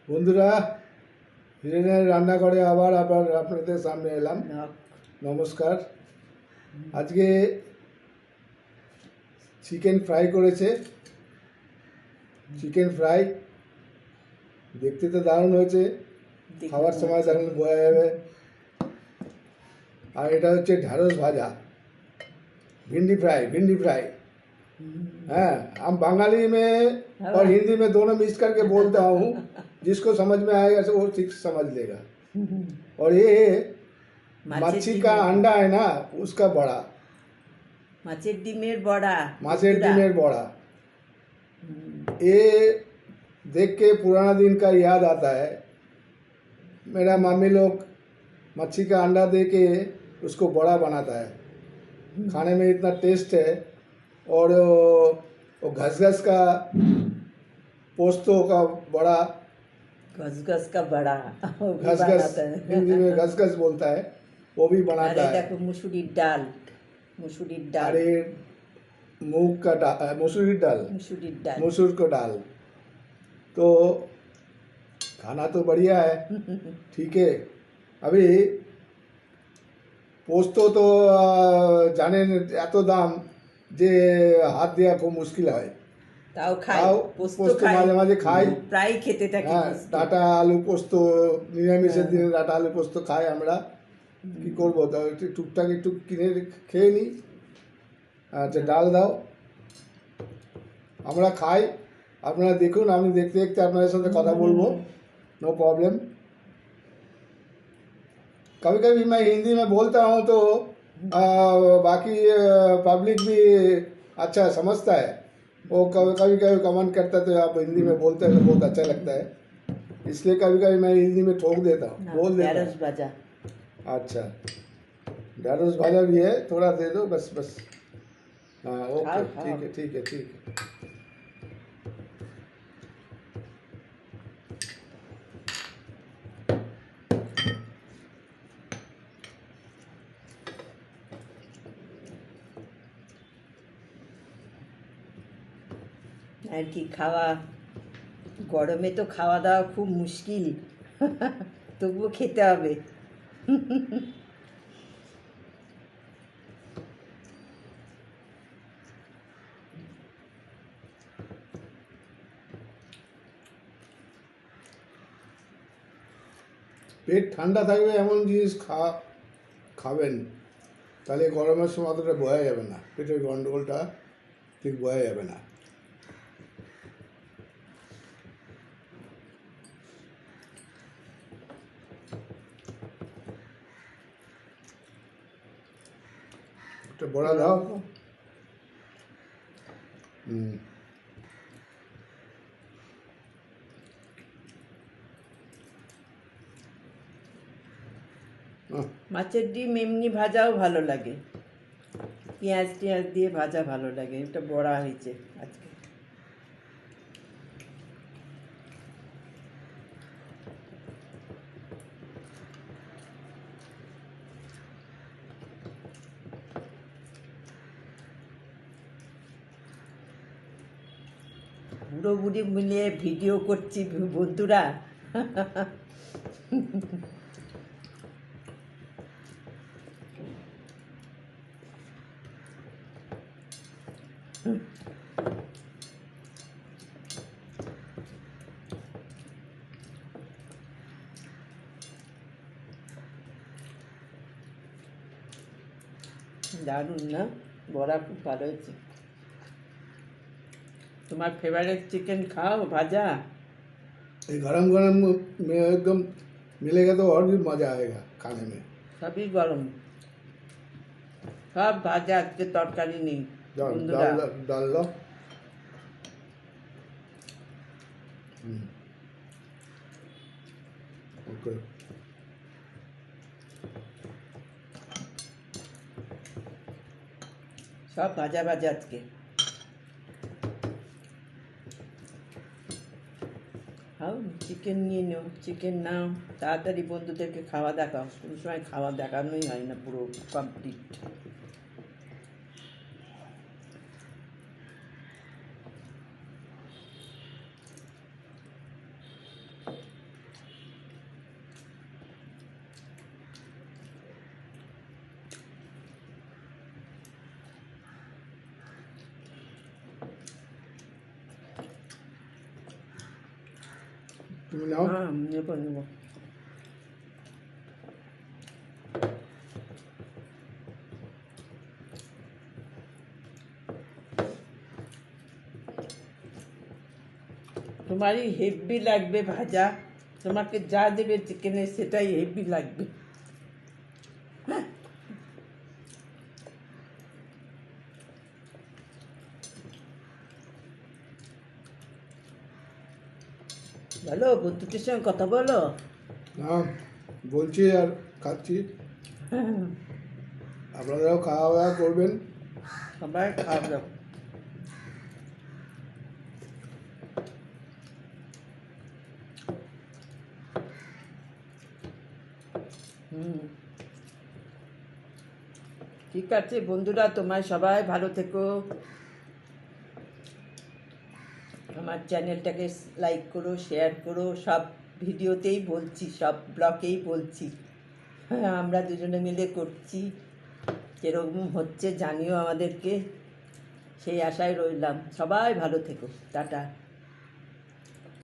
বন্ধুরা, হিরেনের রান্নাঘরে আবার আপনাদের সামনে এলাম। নমস্কার। আজকে চিকেন ফ্রাই করেছে। চিকেন ফ্রাই দেখতে তো দারুণ হয়েছে, খাওয়ার সময় দারুণ বোঝা যাবে। আর এটা হচ্ছে ঢ্যাঁড়স ভাজা, भिंडी फ्राई। हाँ, हम बंगाली में और हिंदी में दोनों मिक्स करके बोलता हूँ। जिसको समझ में आएगा वो ठीक समझ लेगा। और ये मच्छी का अंडा है ना, उसका बड़ा, माछेर डिमेर बड़ा, माछेर डिमेर बड़ा। ये देख के पुराना दिन का याद आता है। मेरा मम्मी लोग मच्छी का अंडा दे के उसको बड़ा बनाता है, खाने में इतना टेस्ट है। और वो घसघस का पोस्तों का बड़ा, घसघस का बड़ा, घसघस हिंदी में घसघस बोलता है, वो भी बनाता है। देखो मुसुरीर डाल, अरे मूंग का डाल, मसूरी डाल, मसूर को डाल। तो खाना तो बढ़िया है, ठीक है। अभी পোস্ত তো জানেন এত দাম যে হাত দেওয়া খুব মুশকিল হয়। তাও পোস্ত মাঝে মাঝে খাই, প্রায় খেতে থাকি। হ্যাঁ, ডাঁটা আলু পোস্ত, নিরামিষের দিনে ডাঁটা আলু পোস্ত খাই আমরা। কি করবো, তো একটু টুকটাক একটু কিনে খেয়ে নিই। আচ্ছা, ডাল দাও, আমরা খাই। আপনারা দেখুন, আমি দেখতে দেখতে আপনাদের সাথে কথা বলবো, नो प्रॉब्लम। कभी कभी मैं हिंदी में बोलता हूँ तो बाकी पब्लिक भी अच्छा समझता है। वो कभी कभी कमेंट करता है, तो आप हिंदी में बोलते हैं तो बहुत अच्छा लगता है। इसलिए कभी कभी मैं हिंदी में ठोक देता हूँ, बोल देता हूँ। भाजा, अच्छा, ढ्याढ़स भाजा भी है, थोड़ा दे दो बस बस। हाँ, ओके, ठीक है ठीक है ठीक है। আর কি খাওয়া, গরমে তো খাওয়া দাওয়া খুব মুশকিল, তবুও খেতে হবে। পেট ঠান্ডা থাকবে এমন জিনিস খাবেন, তাহলে গরমের সময় অতটা বোঝা যাবে না, পেটের গন্ডগোলটা ঠিক বোঝা যাবে না। একটা বড়া দাও। মাছের ডিম এমনি ভাজাও ভালো লাগে, পেঁয়াজ টিয়াজ দিয়ে ভাজা ভালো লাগে। এটা বড়া হয়েছে আজকে। বুড়ো বুড়ি মিলিয়ে ভিডিও করছি বন্ধুরা। দারুণ না, বড়া খুব ভালো হয়েছে। তোমার फेवरेट चिकन खाओ भाजा, ये गरम गरम में एकदम मिलेगा तो और भी मज़ा आएगा खाने में। सभी गरम, सब भाजा, आज के तरकारी नहीं। डाल लो। ओके, सब भाजा भाजा आज के খাও। চিকেন নিয়ে নাও, চিকেন নাও, তাড়াতাড়ি বন্ধুদেরকে খাওয়া দেখাও। কোনো সময় খাওয়া দেখানোই হয় না, পুরো কমপ্লিট। তুমি নাও। হ্যাঁ নেবো নেবো। তোমারই হেভি লাগবে ভাজা, তোমাকে যা দেবে চিকেনে সেটাই হেভি লাগবে। বলো বন্ধুদের সঙ্গে কথা বলো। না, বলছি আর খাচ্ছি। আপনারাও খাওয়া দাওয়া করবেন। সবাই খাওয়া দাও। হুম, ঠিক আছে বন্ধুরা, তোমার সবাই ভালো থেকো। আমার চ্যানেলটাকে লাইক করো, শেয়ার করো। সব ভিডিওতেই বলছি, সব ব্লগেই বলছি। হ্যাঁ, আমরা দুজনে মিলে করছি। যেরকম হচ্ছে জানিও আমাদেরকে, সেই আশায় রইলাম। সবাই ভালো থেকো। টাটা।